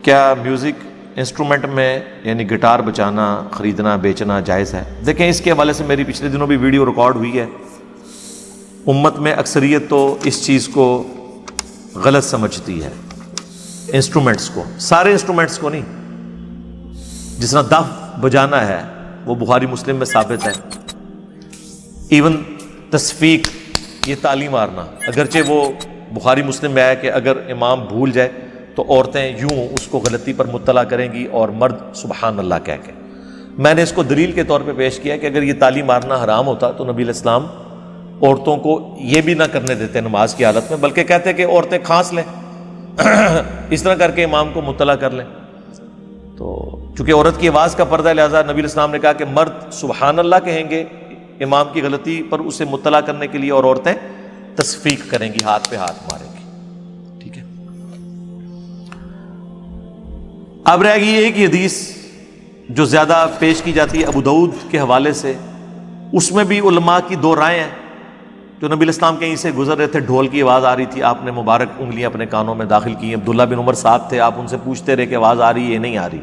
کیا music instrument میں یعنی گٹار بجانا خریدنا بیچنا جائز ہے؟ دیکھیں اس کے حوالے سے میری پچھلے دنوں بھی ویڈیو ریکارڈ ہوئی ہے. امت میں اکثریت تو اس چیز کو غلط سمجھتی ہے، انسٹرومنٹس کو، سارے انسٹرومنٹس کو نہیں. جس طرح دف بجانا ہے وہ بخاری مسلم میں ثابت ہے. ایون تصفیق، یہ تالی مارنا، اگرچہ وہ بخاری مسلم میں ہے کہ اگر امام بھول جائے تو عورتیں یوں اس کو غلطی پر مطلع کریں گی اور مرد سبحان اللہ کہہ کے. میں نے اس کو دلیل کے طور پہ پیش کیا کہ اگر یہ تالی مارنا حرام ہوتا تو نبی علیہ السلام عورتوں کو یہ بھی نہ کرنے دیتے نماز کی حالت میں، بلکہ کہتے کہ عورتیں کھانس لیں اس طرح کر کے امام کو مطلع کر لیں. تو چونکہ عورت کی آواز کا پردہ ہے لہٰذا نبی علیہ السلام نے کہا کہ مرد سبحان اللہ کہیں گے امام کی غلطی پر اسے مطلع کرنے کے لیے، اور عورتیں تصفیق کریں گی، ہاتھ پہ ہاتھ ماریں گی. ٹھیک ہے. اب رہ گئی ایک حدیث جو زیادہ پیش کی جاتی ہے ابو داؤد کے حوالے سے. اس میں بھی علماء کی دو رائے ہیں. جو نبی علیہ السلام کہیں سے گزر رہے تھے، ڈھول کی آواز آ رہی تھی، آپ نے مبارک انگلیاں اپنے کانوں میں داخل کی. عبداللہ بن عمر ساتھ تھے، آپ ان سے پوچھتے رہے کہ آواز آ رہی ہے نہیں آ رہی.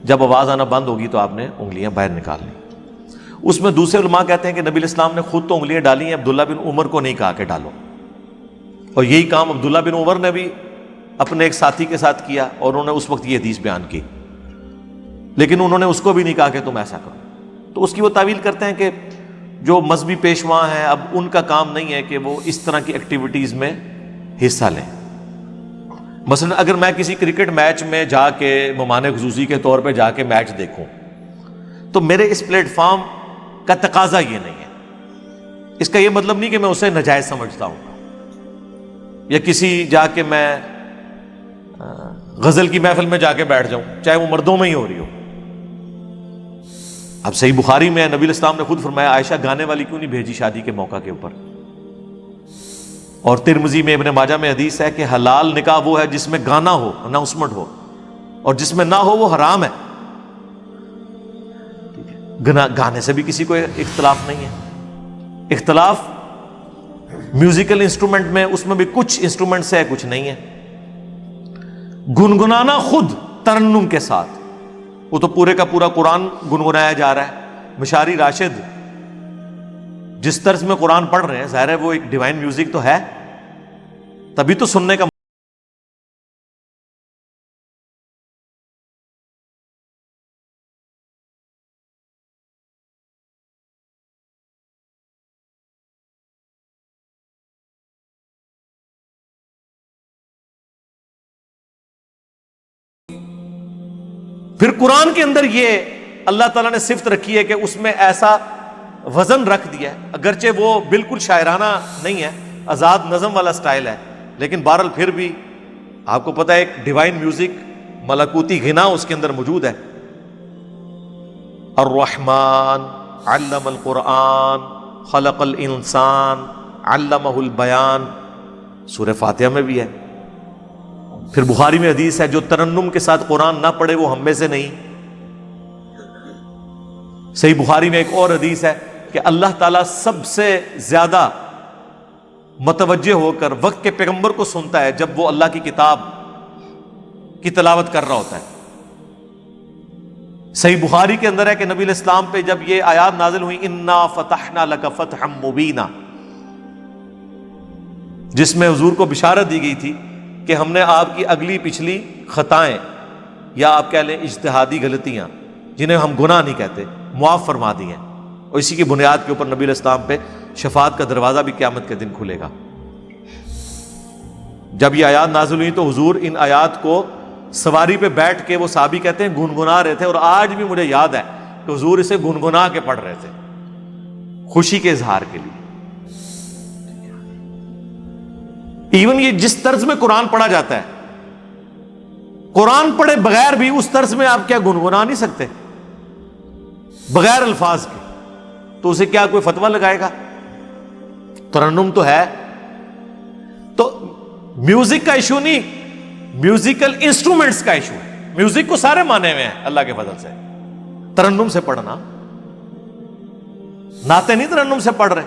جب آواز آنا بند ہوگی تو آپ نے انگلیاں باہر نکال لی. اس میں دوسرے علماء کہتے ہیں کہ نبی علیہ السلام نے خود تو انگلیاں ڈالی ہیں، عبداللہ بن عمر کو نہیں کہا کہ ڈالو. اور یہی کام عبداللہ بن عمر نے بھی اپنے ایک ساتھی کے ساتھ کیا اور انہوں نے اس وقت یہ حدیث بیان کی، لیکن انہوں نے اس کو بھی نہیں کہا کہ تم ایسا کرو. تو اس کی وہ تعویل کرتے ہیں کہ جو مذہبی پیشوا ہیں اب ان کا کام نہیں ہے کہ وہ اس طرح کی ایکٹیویٹیز میں حصہ لیں. مثلا اگر میں کسی کرکٹ میچ میں جا کے مہمان خصوصی کے طور پہ جا کے میچ دیکھوں تو میرے اس پلیٹ فارم کا تقاضا یہ نہیں ہے. اس کا یہ مطلب نہیں کہ میں اسے ناجائز سمجھتا ہوں، یا کسی جا کے میں غزل کی محفل میں جا کے بیٹھ جاؤں چاہے وہ مردوں میں ہی ہو رہی ہو. اب صحیح بخاری میں نبی علیہ السلام نے خود فرمایا عائشہ گانے والی کیوں نہیں بھیجی شادی کے موقع کے اوپر. اور ترمذی میں ابن ماجہ میں حدیث ہے کہ حلال نکاح وہ ہے جس میں گانا ہو، اناؤنسمنٹ ہو، اور جس میں نہ ہو وہ حرام ہے. گانے سے بھی کسی کو اختلاف نہیں ہے. اختلاف میوزیکل انسٹرومنٹ میں، اس میں بھی کچھ انسٹرومنٹ سے ہے کچھ نہیں ہے. گنگنانا خود ترنم کے ساتھ، وہ تو پورے کا پورا قرآن گنگنایا جا رہا ہے. مشاری راشد جس طرز میں قرآن پڑھ رہے ہیں، ظاہر ہے وہ ایک ڈیوائن میوزک تو ہے، تبھی تو سننے کا پھر قرآن کے اندر یہ اللہ تعالیٰ نے صفت رکھی ہے کہ اس میں ایسا وزن رکھ دیا ہے، اگرچہ وہ بالکل شاعرانہ نہیں ہے، آزاد نظم والا سٹائل ہے، لیکن بہرحال پھر بھی آپ کو پتہ ہے ایک ڈیوائن میوزک، ملکوتی غنا اس کے اندر موجود ہے. الرحمن علم القرآن خلق الانسان علمہ البیان، سورہ فاتحہ میں بھی ہے. پھر بخاری میں حدیث ہے جو ترنم کے ساتھ قرآن نہ پڑھے وہ ہم میں سے نہیں. صحیح بخاری میں ایک اور حدیث ہے کہ اللہ تعالیٰ سب سے زیادہ متوجہ ہو کر وقت کے پیغمبر کو سنتا ہے جب وہ اللہ کی کتاب کی تلاوت کر رہا ہوتا ہے. صحیح بخاری کے اندر ہے کہ نبی علیہ السلام پہ جب یہ آیات نازل ہوئی انا فتحنا لک فتحا مبینا، جس میں حضور کو بشارت دی گئی تھی کہ ہم نے آپ کی اگلی پچھلی خطائیں یا آپ کہہ لیں اجتہادی غلطیاں جنہیں ہم گناہ نہیں کہتے معاف فرما دی ہیں، اور اسی کی بنیاد کے اوپر نبی علیہ السلام پہ شفاعت کا دروازہ بھی قیامت کے دن کھلے گا. جب یہ آیات نازل ہوئی تو حضور ان آیات کو سواری پہ بیٹھ کے، وہ صحابی کہتے ہیں گنگنا رہے تھے، اور آج بھی مجھے یاد ہے کہ حضور اسے گنگنا کے پڑھ رہے تھے خوشی کے اظہار کے لیے. ایون یہ جس طرز میں قرآن پڑھا جاتا ہے، قرآن پڑھے بغیر بھی اس طرز میں آپ کیا گنگنا نہیں سکتے بغیر الفاظ کے؟ تو اسے کیا کوئی فتویٰ لگائے گا؟ ترنم تو ہے. تو میوزک کا ایشو نہیں، میوزیکل انسٹرومنٹس کا ایشو ہے. میوزک کو سارے مانے ہوئے ہیں اللہ کے فضل سے. ترنم سے پڑھنا، نعتیں نہیں ترنم سے پڑھ رہے.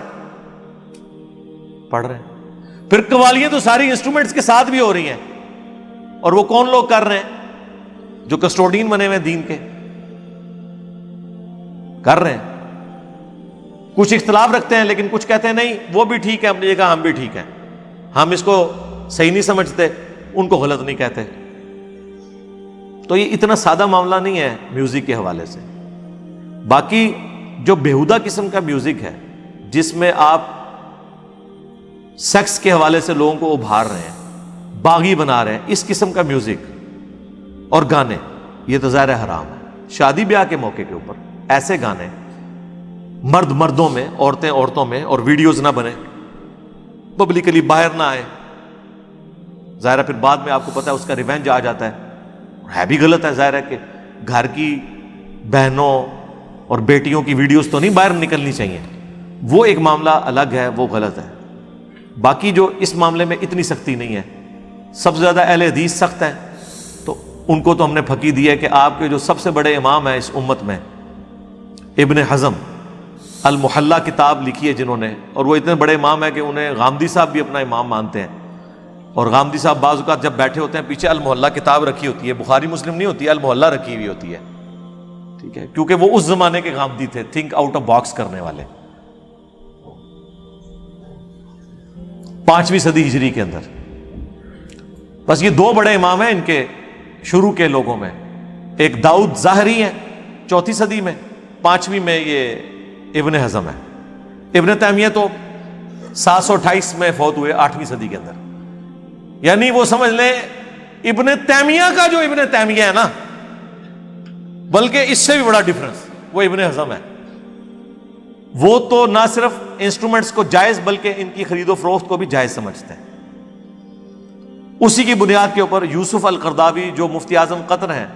پھر قوالیاں تو ساری انسٹرومنٹس کے ساتھ بھی ہو رہی ہیں، اور وہ کون لوگ کر رہے ہیں؟ جو کسٹوڈین بنے ہوئے دین کے کر رہے ہیں. کچھ اختلاف رکھتے ہیں لیکن کچھ کہتے ہیں نہیں وہ بھی ٹھیک ہے اپنی جگہ، ہم بھی ٹھیک ہیں، ہم اس کو صحیح نہیں سمجھتے، ان کو غلط نہیں کہتے. تو یہ اتنا سادہ معاملہ نہیں ہے میوزک کے حوالے سے. باقی جو بیہودہ قسم کا میوزک ہے جس میں آپ سیکس کے حوالے سے لوگوں کو ابھار رہے ہیں، باغی بنا رہے ہیں، اس قسم کا میوزک اور گانے، یہ تو ظاہر حرام ہے. شادی بیاہ کے موقع کے اوپر ایسے گانے مرد مردوں میں، عورتیں عورتوں میں، اور ویڈیوز نہ بنے، پبلکلی باہر نہ آئے. ظاہر ہے پھر بعد میں آپ کو پتا ہے اس کا ریونج آ جاتا ہے بھی غلط ہے. ظاہر ہے کہ گھر کی بہنوں اور بیٹیوں کی ویڈیوز تو نہیں باہر نکلنی چاہیے، وہ ایک معاملہ الگ ہے، وہ غلط ہے. باقی جو اس معاملے میں اتنی سختی نہیں ہے. سب سے زیادہ اہل حدیث سخت ہیں، تو ان کو تو ہم نے پھکی دی ہے کہ آپ کے جو سب سے بڑے امام ہیں اس امت میں، ابن حزم المحلہ کتاب لکھی ہے جنہوں نے، اور وہ اتنے بڑے امام ہیں کہ انہیں غامدی صاحب بھی اپنا امام مانتے ہیں. اور غامدی صاحب بعض اوقات جب بیٹھے ہوتے ہیں پیچھے المحلہ کتاب رکھی ہوتی ہے، بخاری مسلم نہیں ہوتی ہے، المحلہ رکھی ہوئی ہوتی ہے. ٹھیک ہے، کیونکہ وہ اس زمانے کے غامدی تھے، تھنک آؤٹ آف باکس کرنے والے. 5ویں صدی ہجری کے اندر. بس یہ دو بڑے امام ہیں ان کے شروع کے لوگوں میں. ایک داؤد ظاہری ہیں 4 صدی میں، 5ویں میں یہ ابن حزم ہے. ابن تیمیہ تو 728 میں فوت ہوئے 8ویں صدی کے اندر. یعنی وہ سمجھ لیں ابن تیمیہ کا جو ابن تیمیہ ہے نا، بلکہ اس سے بھی بڑا ڈفرنس، وہ ابن حزم ہے. وہ تو نہ صرف انسٹرومنٹس کو جائز بلکہ ان کی خرید و فروخت کو بھی جائز سمجھتے ہیں. اسی کی بنیاد کے اوپر یوسف القرداوی جو مفتی اعظم قطر ہیں،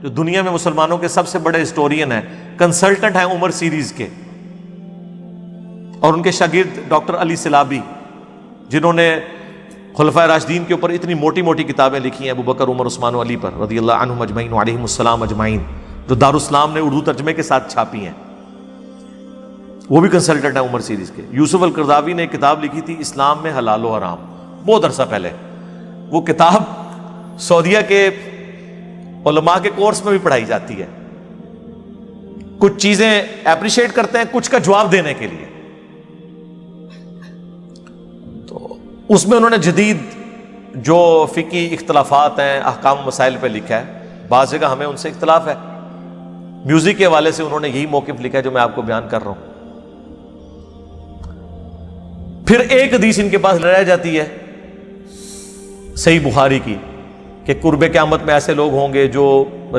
جو دنیا میں مسلمانوں کے سب سے بڑے ہسٹورین ہیں، کنسلٹنٹ ہیں عمر سیریز کے، اور ان کے شاگرد ڈاکٹر علی سلابی جنہوں نے خلفائے راشدین کے اوپر اتنی موٹی موٹی کتابیں لکھی ہیں، ابو بکر عمر عثمان و علی پر رضی اللہ عنہم اجمعین وعلیہم السلام اجمعین، جو دارالاسلام نے اردو ترجمے کے ساتھ چھاپی ہیں. وہ بھی کنسلٹنٹ ہیں عمر سیریز کے. یوسف القرداوی نے ایک کتاب لکھی تھی اسلام میں حلال و حرام، بہت عرصہ پہلے. وہ کتاب سعودیہ کے علماء کے کورس میں بھی پڑھائی جاتی ہے. کچھ چیزیں اپریشیٹ کرتے ہیں، کچھ کا جواب دینے کے لیے. تو اس میں انہوں نے جدید جو فقہی اختلافات ہیں، احکام و مسائل پہ لکھا ہے. بعض جگہ ہمیں ان سے اختلاف ہے. میوزک کے حوالے سے انہوں نے یہی موقف لکھا ہے جو میں آپ کو بیان کر رہا ہوں. پھر ایک حدیث ان کے پاس رہ جاتی ہے صحیح بخاری کی کہ قرب قیامت میں ایسے لوگ ہوں گے جو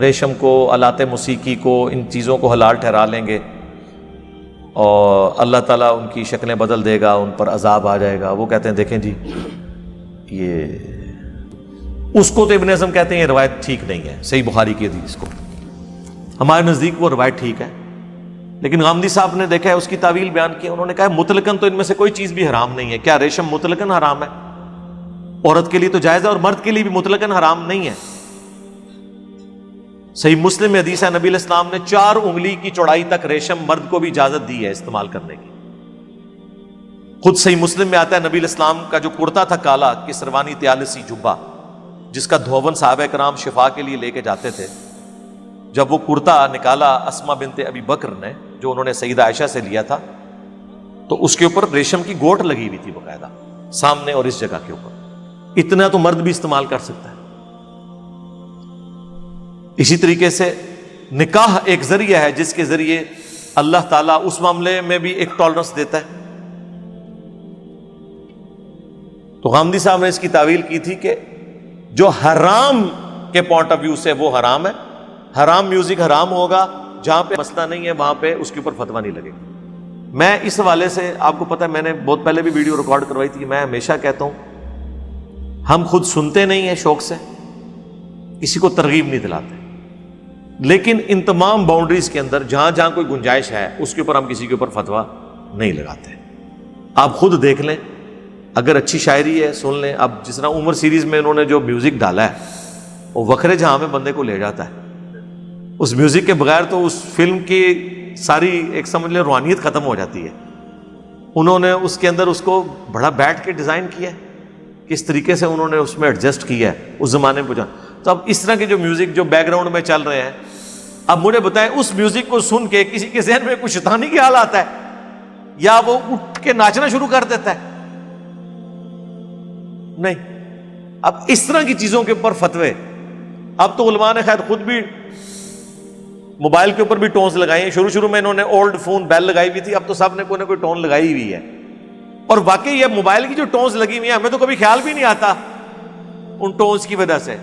ریشم کو، آلات موسیقی کو، ان چیزوں کو حلال ٹھہرا لیں گے، اور اللہ تعالیٰ ان کی شکلیں بدل دے گا، ان پر عذاب آ جائے گا. وہ کہتے ہیں دیکھیں جی یہ اس کو تو ابن حزم کہتے ہیں یہ روایت ٹھیک نہیں ہے، صحیح بخاری کی حدیث کو. ہمارے نزدیک وہ روایت ٹھیک ہے، لیکن غامدی صاحب نے دیکھا ہے اس کی تعویل بیان کی. انہوں نے کہا مطلقاً تو ان میں سے کوئی چیز بھی حرام نہیں ہے. کیا ریشم مطلقاً حرام ہے؟ عورت کے لیے تو جائز ہے اور مرد کے لیے بھی مطلقاً حرام نہیں ہے. صحیح مسلم میں حدیث ہے نبی علیہ السلام نے 4 انگلی کی چوڑائی تک ریشم مرد کو بھی اجازت دی ہے استعمال کرنے کی. خود صحیح مسلم میں آتا ہے نبی علیہ السلام کا جو کرتا تھا کالا کسروانی طیالسی جبہ، جس کا دھون صحابہ کرام شفا کے لیے لے کے جاتے تھے، جب وہ کرتا نکالا اسما بنت ابی بکر نے، جو انہوں نے سیدہ عائشہ سے لیا تھا، تو اس کے اوپر ریشم کی گوٹ لگی ہوئی تھی باقاعدہ سامنے اور اس جگہ کے اوپر. اتنا تو مرد بھی استعمال کر سکتا ہے. اسی طریقے سے نکاح ایک ذریعہ ہے جس کے ذریعے اللہ تعالیٰ اس معاملے میں بھی ایک ٹالرنس دیتا ہے. تو غامدی صاحب نے اس کی تعویل کی تھی کہ جو حرام کے پوائنٹ آف ویو سے وہ حرام ہے، حرام میوزک حرام ہوگا، جہاں پہ مسئلہ نہیں ہے وہاں پہ اس کے اوپر فتویٰ نہیں لگے گا. میں اس حوالے سے آپ کو پتہ ہے میں نے بہت پہلے بھی ویڈیو ریکارڈ کروائی تھی. میں ہمیشہ کہتا ہوں ہم خود سنتے نہیں ہیں شوق سے، کسی کو ترغیب نہیں دلاتے، لیکن ان تمام باؤنڈریز کے اندر جہاں جہاں کوئی گنجائش ہے اس کے اوپر ہم کسی کے اوپر فتویٰ نہیں لگاتے. آپ خود دیکھ لیں، اگر اچھی شاعری ہے سن لیں. اب جس طرح عمر سیریز میں انہوں نے جو میوزک ڈالا ہے وہ وکھرے جہاں میں بندے کو لے جاتا ہے. اس میوزک کے بغیر تو اس فلم کی ساری ایک سمجھ لیں روحانیت ختم ہو جاتی ہے. انہوں نے اس کے اندر اس کو بڑا بیٹھ کے ڈیزائن کیا ہے، کس طریقے سے انہوں نے اس میں ایڈجسٹ کیا ہے اس زمانے میں. تو اب اس طرح کے جو میوزک جو بیک گراؤنڈ میں چل رہے ہیں، اب مجھے بتائیں اس میوزک کو سن کے کسی کے ذہن میں کچھ شیطانی خیال آتا ہے یا وہ اٹھ کے ناچنا شروع کر دیتا ہے؟ نہیں. اب اس طرح کی چیزوں کے اوپر فتوے، اب تو علماء نے خیر خود بھی موبائل کے اوپر بھی ٹونز لگائی ہیں. شروع میں انہوں نے اولڈ فون بیل لگائی ہوئی تھی، اب تو سب نے کوئی نہ کوئی ٹون لگائی ہوئی ہے. اور واقعی یہ موبائل کی جو ٹونز لگی ہوئی ہیں ہمیں تو کبھی خیال بھی نہیں آتا ان ٹونز کی وجہ سے.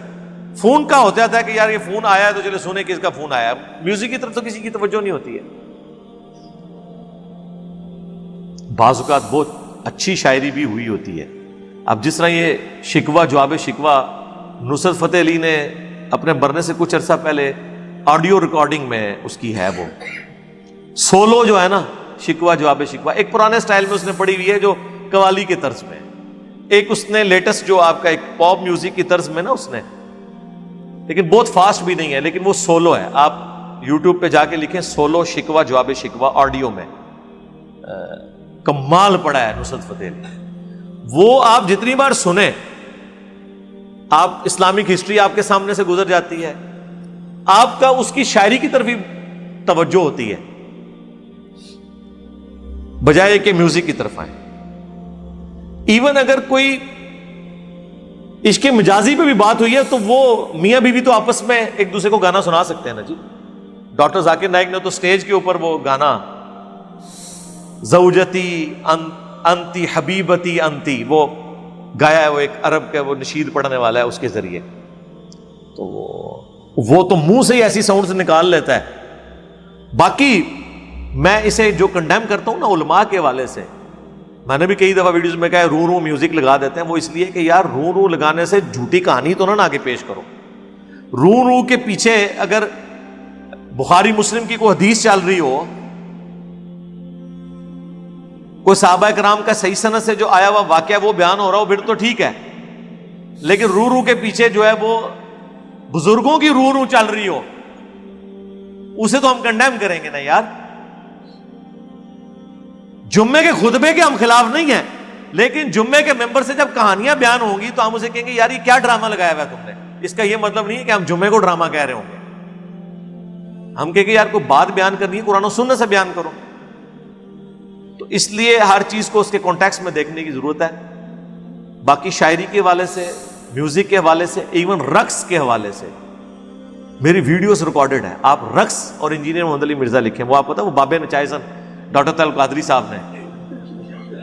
فون کا ہوتا تھا کہ یار یہ فون آیا ہے تو چلے سنیں کس کا فون آیا. میوزک کی طرف تو کسی کی توجہ نہیں ہوتی ہے. بعض اوقات بہت اچھی شاعری بھی ہوئی ہوتی ہے. اب جس طرح یہ شکوہ جواب شکوہ نصرت فتح علی نے اپنے مرنے سے کچھ عرصہ پہلے آڈیو ریکارڈنگ میں اس کی ہے، وہ سولو جو ہے نا شکوہ جواب شکوہ، ایک پرانے سٹائل میں اس نے پڑھی ہوئی ہے جو قوالی کے طرز میں، ایک اس نے لیٹسٹ جو آپ کا ایک پاپ میوزک کی طرز میں نا اس نے، لیکن بہت فاسٹ بھی نہیں ہے، لیکن وہ سولو ہے. آپ یوٹیوب پہ جا کے لکھیں سولو شکوہ جواب شکوہ آڈیو میں، کمال پڑا ہے نصرت فتح علی. وہ آپ جتنی بار سنیں آپ اسلامک ہسٹری آپ کے سامنے سے گزر جاتی ہے، آپ کا اس کی شاعری کی طرف ہی توجہ ہوتی ہے بجائے کہ میوزک کی طرف آئیں. ایون اگر کوئی عشق مجازی پہ بھی بات ہوئی ہے تو وہ میاں بیوی تو آپس میں ایک دوسرے کو گانا سنا سکتے ہیں نا جی. ڈاکٹر ذاکر نائک نے تو سٹیج کے اوپر وہ گانا زوجتی انتی حبیبتی انتی وہ گایا ہے، وہ ایک عرب کا وہ نشید پڑھنے والا ہے اس کے ذریعے. تو وہ تو منہ سے ہی ایسی ساؤنڈز نکال لیتا ہے. باقی میں اسے جو کنڈیم کرتا ہوں نا علماء کے حوالے سے، میں نے بھی کئی دفعہ ویڈیوز میں کہا ہے رو میوزک لگا دیتے ہیں، وہ اس لیے کہ یار رو لگانے سے جھوٹی کہانی تو نہ آگے پیش کرو. رو کے پیچھے اگر بخاری مسلم کی کوئی حدیث چل رہی ہو، کوئی صحابہ کرام کا صحیح سند سے جو آیا ہوا واقعہ وہ بیان ہو رہا ہو پھر تو ٹھیک ہے، لیکن رو کے پیچھے جو ہے وہ بزرگوں کی رو چل رہی ہو، اسے تو ہم کنڈیم کریں گے نا یار. جمعے کے خطبے کے ہم خلاف نہیں ہیں، لیکن جمعے کے ممبر سے جب کہانیاں بیان ہوں گی تو ہم اسے کہیں گے یار یہ کیا ڈرامہ لگایا ہوا ہے تم نے. اس کا یہ مطلب نہیں ہے کہ ہم جمعے کو ڈرامہ کہہ رہے ہوں گے. ہم کہیں گے یار کوئی بات بیان کرنی ہے قرآن و سنت سے بیان کرو. تو اس لیے ہر چیز کو اس کے کانٹیکسٹ میں دیکھنے کی ضرورت ہے. باقی شاعری کے حوالے سے، میوزک کے حوالے سے، ایون رقص کے حوالے سے میری ویڈیوز ریکارڈڈ ہے. آپ رقص اور انجینئر محمد علی مرزا لکھیں، وہ آپ پتہ وہ بابے نچائزن ڈاکٹر طلعت قادری صاحب نے،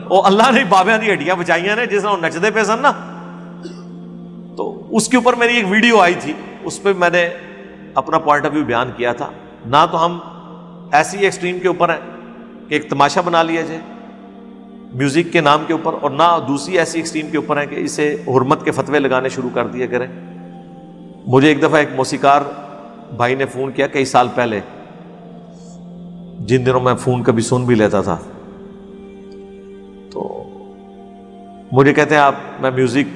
وہ اللہ نے بابیاں دی ہڈیاں بچائیاں نے جس طرح نچدے پہ سن نا، تو اس کے اوپر میری ایک ویڈیو آئی تھی، اس پہ میں نے اپنا پوائنٹ آف ویو بیان کیا تھا. نہ تو ہم ایسی ایکسٹریم کے اوپر ہیں کہ ایک تماشا بنا لیا جائے میوزک کے نام کے اوپر، اور نہ دوسری ایسی ایکسٹریم کے اوپر ہیں کہ اسے حرمت کے فتوے لگانے شروع کر دیا کریں. مجھے ایک دفعہ ایک موسیقار بھائی نے فون کیا کئی سال پہلے، جن دنوں میں فون کبھی سن بھی لیتا تھا، تو مجھے کہتے ہیں آپ میں میوزک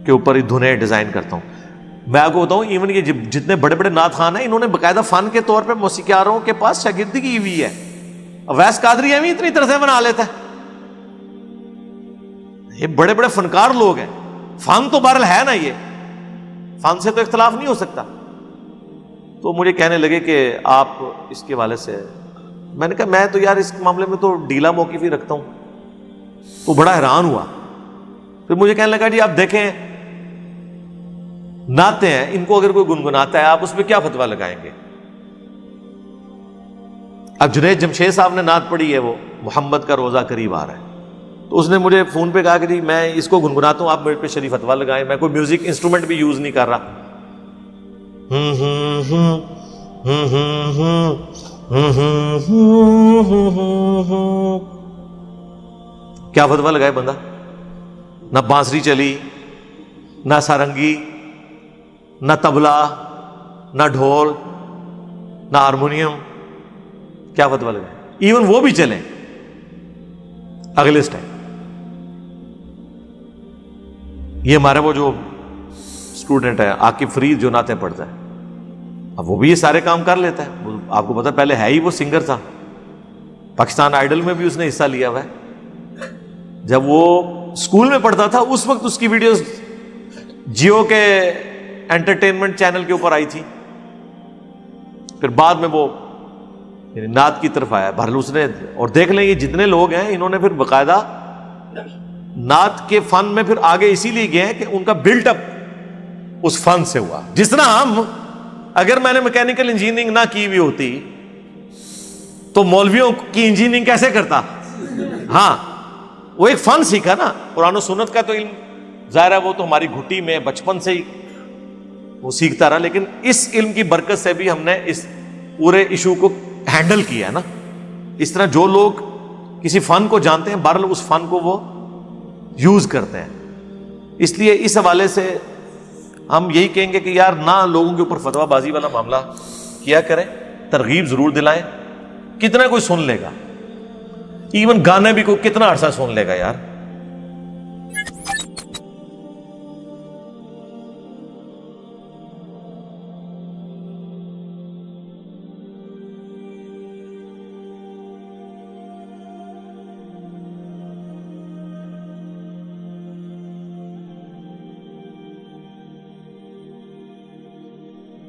کے اوپر ہی دھنیں ڈیزائن کرتا ہوں. میں آپ کو بتاؤں ایون یہ جتنے بڑے بڑے نعت خوان ہیں انہوں نے باقاعدہ فن کے طور پہ موسیقاروں کے پاس شاگردگی ہوئی ہے. اویس قادری بھی اتنی طرزیں بنا لیتا ہے. یہ بڑے بڑے فنکار لوگ ہیں. فن تو بہرحال ہے نا، یہ فن سے تو اختلاف نہیں ہو سکتا. تو مجھے کہنے لگے کہ آپ اس کے حوالے سے، میں نے کہا میں تو یار اس معاملے میں تو ڈھیلا موقف ہی رکھتا ہوں. تو بڑا حیران ہوا. پھر مجھے کہنے لگا جی آپ دیکھیں نعتیں ہیں، ان کو اگر کوئی گنگناتا ہے آپ اس پہ کیا فتویٰ لگائیں گے. اب جنید جمشید صاحب نے نعت پڑھی ہے، وہ محمد کا روزہ قریب آ رہا ہے، تو اس نے مجھے فون پہ کہا کہ جی میں اس کو گنگناتا ہوں، آپ میرے پہ شریف فتویٰ لگائیں. میں کوئی میوزک انسٹرومنٹ بھی یوز نہیں کر رہا. کیا فتویٰ لگائے بندہ؟ نہ بانسری چلی، نہ سارنگی، نہ تبلا، نہ ڈھول، نہ ہارمونیم. کیا فتویٰ لگائے؟ ایون وہ بھی چلیں اگلے سٹائم. یہ ہمارا وہ جو اسٹوڈنٹ ہے عاقب فرید جو نعتیں پڑھتا ہے، اب وہ بھی یہ سارے کام کر لیتا ہے. آپ کو پتا پہلے ہے ہی وہ سنگر تھا، پاکستان آئیڈل میں بھی اس نے حصہ لیا ہوا ہے. جب وہ اسکول میں پڑھتا تھا اس وقت اس کی ویڈیوز جیو کے انٹرٹینمنٹ چینل کے اوپر آئی تھی، پھر بعد میں وہ یعنی نعت کی طرف آیا، بہرحال اس نے، اور دیکھ لیں یہ جتنے لوگ ہیں انہوں نے پھر باقاعدہ نعت کے فن میں پھر آگے اسی لیے گئے ہیں کہ ان کا بلٹ اپ اس فن سے ہوا. جس طرح ہم، اگر میں نے میکینیکل انجینئرنگ نہ کی ہوئی ہوتی تو مولویوں کی انجینئرنگ کیسے کرتا؟ ہاں وہ ایک فن سیکھا نا. قرآن و سنت کا تو علم ظاہر ہے وہ تو ہماری گھٹی میں بچپن سے ہی وہ سیکھتا رہا، لیکن اس علم کی برکت سے بھی ہم نے اس پورے ایشو کو ہینڈل کیا ہے نا. اس طرح جو لوگ کسی فن کو جانتے ہیں بہرحال اس فن کو وہ یوز کرتے ہیں. اس لیے اس حوالے سے ہم یہی کہیں گے کہ یار نہ لوگوں کے اوپر فتویٰ بازی والا معاملہ کیا کریں، ترغیب ضرور دلائیں. کتنا کوئی سن لے گا، ایون گانے بھی کوئی کتنا عرصہ سن لے گا یار.